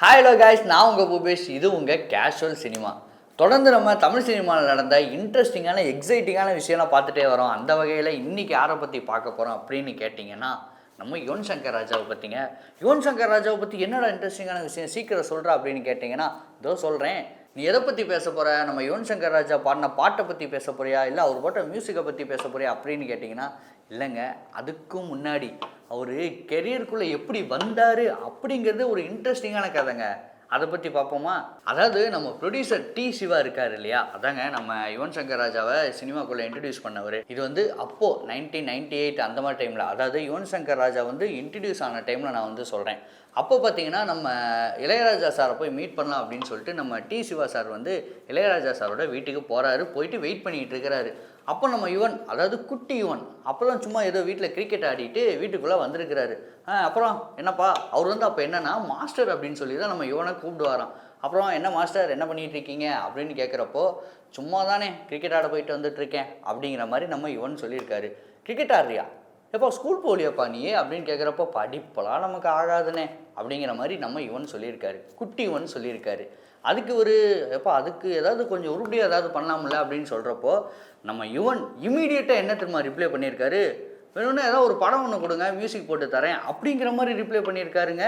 Hi hello guys, நான் உங்கள் பூபேஷ். இது உங்கள் கேஷுவல் சினிமா. தொடர்ந்து நம்ம தமிழ் சினிமாவில் நடந்த இன்ட்ரெஸ்டிங்கான எக்ஸைட்டிங்கான விஷயம்லாம் பார்த்துட்டே வரோம். அந்த வகையில் இன்றைக்கி யாரை பற்றி பார்க்க போகிறோம் அப்படின்னு கேட்டிங்கன்னா, நம்ம யுவன் சங்கர் ராஜாவை பற்றிங்க. யுவன் சங்கர் ராஜாவை பற்றி என்னடா இன்ட்ரெஸ்டிங்கான விஷயம் சீக்கிரம் சொல்கிறா அப்படின்னு கேட்டிங்கன்னா, இதோ சொல்கிறேன். நீ எதை பற்றி பேச போகிற? நம்ம யுவன் சங்கர் ராஜா பாடின பாட்டை பற்றி பேச போறியா, இல்லை அவர் போட்ட மியூசிக்கை பற்றி பேச போறியா அப்படின்னு கேட்டிங்கன்னா, இல்லைங்க, அதுக்கும் முன்னாடி அவர் கெரியருக்குள்ளே எப்படி வந்தார் அப்படிங்கிறது ஒரு இன்ட்ரெஸ்டிங்கான கதைங்க. அதை பற்றி பார்ப்போமா? அதாவது நம்ம ப்ரொடியூசர் டி சிவா இருக்கார் இல்லையா, அதாங்க நம்ம யுவன் சங்கர் ராஜாவை சினிமாக்குள்ளே இன்ட்ரடியூஸ் பண்ணவர். இது வந்து அப்போது 1998 அந்த மாதிரி டைமில், அதாவது யுவன் சங்கர் ராஜா வந்து இன்ட்ரடியூஸ் ஆன டைமில் நான் வந்து சொல்கிறேன். அப்போ பார்த்தீங்கன்னா நம்ம இளையராஜா சாரை போய் மீட் பண்ணலாம் அப்படின்னு சொல்லிட்டு நம்ம டி சிவா சார் வந்து இளையராஜா சாரோட வீட்டுக்கு போகிறாரு. போயிட்டு வெயிட் பண்ணிகிட்டு இருக்கிறாரு. அப்போ நம்ம யுவன், அதாவது குட்டி யுவன், அப்போ தான் சும்மா ஏதோ வீட்டில் கிரிக்கெட் ஆடிட்டு வீட்டுக்குள்ளே வந்திருக்கிறாரு. அப்புறம் என்னப்பா, அவர் வந்து அப்போ என்னென்னா மாஸ்டர் அப்படின்னு சொல்லி தான் நம்ம யுவனை கூப்பிடுவாராம். அப்புறம் என்ன மாஸ்டர், என்ன பண்ணிகிட்டு இருக்கீங்க அப்படின்னு கேட்குறப்போ, சும்மா தானே கிரிக்கெட் ஆட போயிட்டு வந்துட்டுருக்கேன் அப்படிங்கிற மாதிரி நம்ம யுவன் சொல்லியிருக்காரு. கிரிக்கெட் ஆடுறியா? எப்போ ஸ்கூல் போகலையாப்பா நீ அப்படின்னு கேட்குறப்போ, படிப்பெல்லாம் நமக்கு ஆகாதுனே அப்படிங்கிற மாதிரி நம்ம யுவன் சொல்லியிருக்காரு. குட்டி யுவன் சொல்லியிருக்காரு. அதுக்கு ஒரு எப்போ அதுக்கு ஏதாவது கொஞ்சம் உருப்படியாக ஏதாவது பண்ணலாம்ல அப்படின்னு சொல்கிறப்போ, நம்ம யுவன் இமீடியட்டாக என்ன திரும்ப ரிப்ளை பண்ணியிருக்காரு, வேணும்னா ஏதாவது ஒரு படம் ஒன்று கொடுங்க, மியூசிக் போட்டு தரேன் அப்படிங்கிற மாதிரி ரிப்ளை பண்ணியிருக்காருங்க.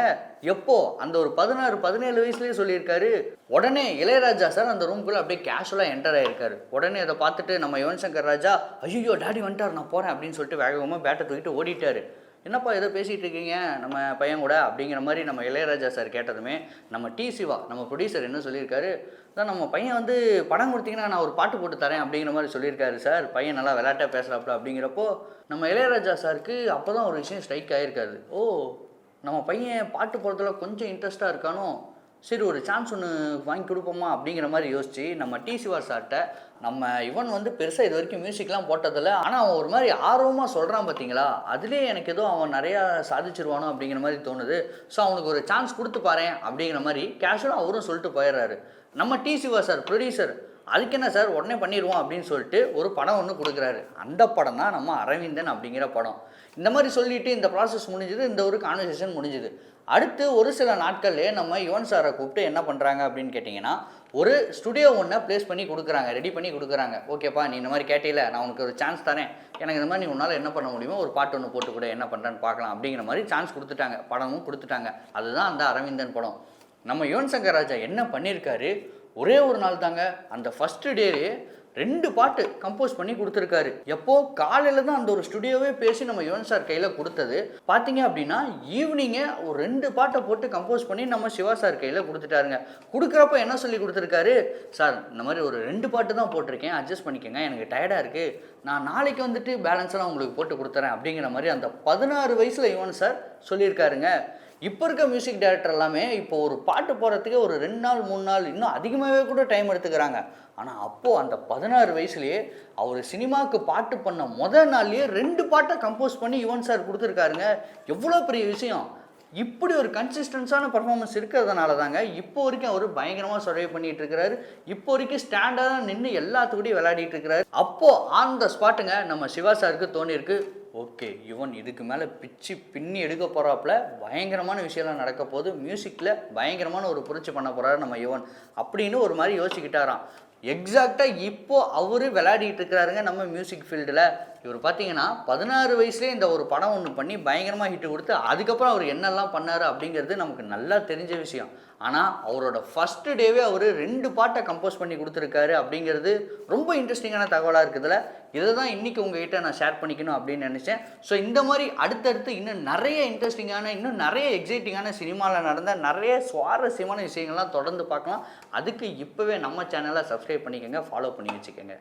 எப்போ அந்த ஒரு 16-17 வயசுலேயே சொல்லியிருக்காரு. உடனே இளையராஜா சார் அந்த ரூம்குள்ளே அப்படியே கேஷுவலாக என்டர் ஆகிருக்காரு. உடனே அதை பார்த்துட்டு நம்ம யுவன் சங்கர் ராஜா, ஐயோ டாடி வந்துட்டார், நான் போகிறேன் அப்படின்னு சொல்லிட்டு வேகமாக பேட்டை தூக்கிட்டு ஓடிட்டார். என்னப்பா ஏதோ பேசிகிட்டு இருக்கீங்க நம்ம பையன் கூட அப்படிங்கிற மாதிரி நம்ம இளையராஜா சார் கேட்டதுமே, நம்ம டி சிவா நம்ம ப்ரொடியூசர் என்ன சொல்லியிருக்காரு, தான் நம்ம பையன் வந்து படம் கொடுத்தீங்கன்னா நான் ஒரு பாட்டு போட்டு தரேன் அப்படிங்கிற மாதிரி சொல்லியிருக்காரு சார். பையன் நல்லா விளையாட்டாக பேசுகிறாப்புல அப்படிங்கிறப்போ, நம்ம இளையராஜா சாருக்கு அப்போ தான் ஒரு விஷயம் ஸ்ட்ரைக் ஆகிருக்காரு. ஓ, நம்ம பையன் பாட்டு போடுறதுல கொஞ்சம் இன்ட்ரெஸ்ட்டாக இருக்கானோ, சரி ஒரு சான்ஸ் ஒன்று வாங்கி கொடுப்போமா அப்படிங்கிற மாதிரி யோசிச்சு நம்ம டி சிவா சார்கிட்ட, நம்ம இவன் வந்து பெருசாக இது வரைக்கும் மியூசிக்லாம் போட்டதில்லை, ஆனால் அவன் ஒரு மாதிரி ஆர்வமாக சொல்கிறான் பார்த்தீங்களா, அதுலேயே எனக்கு ஏதோ அவன் நிறையா சாதிச்சிருவானோ அப்படிங்கிற மாதிரி தோணுது. ஸோ அவனுக்கு ஒரு சான்ஸ் கொடுத்து பாறேன் அப்படிங்கிற மாதிரி கேஷுவலாக அவரும் சொல்லிட்டு போயிடுறாரு. நம்ம டி சிவா சார் ப்ரொடியூசர், அதுக்கு என்ன சார் உடனே பண்ணிடுவோம் அப்படின்னு சொல்லிட்டு ஒரு படம் ஒன்று கொடுக்குறாரு. அந்த படம் தான் நம்ம அரவிந்தன் அப்படிங்கிற படம். இந்த மாதிரி சொல்லிவிட்டு இந்த ப்ராசஸ் முடிஞ்சுது, இந்த ஒரு கான்வர்சேஷன் முடிஞ்சுது. அடுத்து ஒரு சில நாட்கள்லேயே நம்ம யுவன் சாரை கூப்பிட்டு என்ன பண்ணுறாங்க அப்படின்னு கேட்டிங்கன்னா, ஒரு ஸ்டுடியோ ஒன்றை ப்ளேஸ் பண்ணி கொடுக்குறாங்க, ரெடி பண்ணி கொடுக்குறாங்க. ஓகேப்பா, நீ இந்த மாதிரி கேட்டில, நான் உனக்கு ஒரு சான்ஸ் தரேன், எனக்கு இந்த மாதிரி நீ உன்னால் என்ன பண்ண முடியுமோ ஒரு பாட்டு ஒன்று போட்டு கூட என்ன பண்ணுறேன்னு பார்க்கலாம் அப்படிங்கிற மாதிரி சான்ஸ் கொடுத்துட்டாங்க. படமும் கொடுத்துட்டாங்க. அதுதான் அந்த அரவிந்தன் படம். நம்ம யுவன் சங்கர் ராஜா என்ன பண்ணியிருக்காரு, ஒரே ஒரு நாள் தாங்க, அந்த ஃபஸ்ட்டு டேவே 2 பாட்டு கம்போஸ் பண்ணி கொடுத்துருக்காரு. எப்போ காலையில் தான் அந்த ஒரு ஸ்டுடியோவே பேசி நம்ம யுவன் சார் கையில் கொடுத்தது. பார்த்தீங்க அப்படின்னா ஈவினிங்கே ஒரு 2 பாட்டை போட்டு கம்போஸ் பண்ணி நம்ம சிவா சார் கையில் கொடுத்துட்டாருங்க. கொடுக்குறப்ப என்ன சொல்லி கொடுத்துருக்காரு, சார் இந்த மாதிரி ஒரு 2 பாட்டு தான் போட்டிருக்கேன், அட்ஜஸ்ட் பண்ணிக்கோங்க, எனக்கு டயர்டாக இருக்குது, நான் நாளைக்கு வந்துட்டு பேலன்ஸ்லாம் உங்களுக்கு போட்டு கொடுத்துறேன் அப்படிங்கிற மாதிரி அந்த 16 வயசில் யுவன் சார் சொல்லியிருக்காருங்க. இப்போ இருக்க மியூசிக் டைரக்டர் எல்லாமே இப்போ ஒரு பாட்டு போடுறதுக்கு ஒரு 2 நாள் 3 நாள் இன்னும் அதிகமாகவே கூட டைம் எடுத்துக்கிறாங்க. ஆனால் அப்போது அந்த 16 வயசுலேயே அவர் சினிமாவுக்கு பாட்டு பண்ண முதல் நாள்லேயே 2 பாட்டை கம்போஸ் பண்ணி யுவன் சார் கொடுத்துருக்காருங்க. எவ்வளோ பெரிய விஷயம். இப்படி ஒரு கன்சிஸ்டன்ஸான பர்ஃபார்மன்ஸ் இருக்கிறதுனால தாங்க இப்போ வரைக்கும் அவர் பயங்கரமாக சர்வே பண்ணிகிட்டு இருக்கிறாரு. இப்போ வரைக்கும் ஸ்டாண்டர்டாக நின்று எல்லாத்துக்கூடையும் விளையாடிட்டு இருக்கிறாரு. அப்போது ஆன் த ஸ்பாட்டுங்க நம்ம சிவா சாருக்கு தோணியிருக்கு, ஓகே யுவன் இதுக்கு மேலே பிச்சு பின்னி எடுக்க போகிறாப்புல, பயங்கரமான விஷயம்லாம் நடக்க போகுது, மியூசிக்கில் பயங்கரமான ஒரு புரட்சி பண்ண போகிறாரு நம்ம யுவன் அப்படின்னு ஒரு மாதிரி யோசிக்கிட்டாராம். எக்ஸாக்டாக இப்போது அவர் விளையாடிட்டு இருக்கிறாருங்க நம்ம மியூசிக் ஃபீல்டில். இவர் பார்த்தீங்கன்னா 16 வயசுலேயே இந்த ஒரு படம் ஒன்று பண்ணி பயங்கரமாக ஹிட்டு கொடுத்து அதுக்கப்புறம் அவர் என்னெல்லாம் பண்ணார் அப்படிங்கிறது நமக்கு நல்லா தெரிஞ்ச விஷயம். ஆனால் அவரோட ஃபஸ்ட்டு டேவே அவர் 2 பாட்டை கம்போஸ் பண்ணி கொடுத்துருக்காரு அப்படிங்கிறது ரொம்ப இன்ட்ரெஸ்டிங்கான தகவலாக இருக்குதுல்ல. இதை தான் இன்றைக்கி உங்கள்கிட்ட நான் ஷேர் பண்ணிக்கணும் அப்படின்னு நினச்சேன். ஸோ இந்த மாதிரி அடுத்தடுத்து இன்னும் நிறைய இன்ட்ரெஸ்டிங்கான, இன்னும் நிறைய எக்ஸைட்டிங்கான சினிமாவில் நடந்த நிறைய சுவாரஸ்யமான விஷயங்கள்லாம் தொடர்ந்து பார்க்கலாம். அதுக்கு இப்போவே நம்ம சேனலை சப்ஸ்கிரைப் பண்ணிக்கோங்க, ஃபாலோ பண்ணி வச்சுக்கோங்க.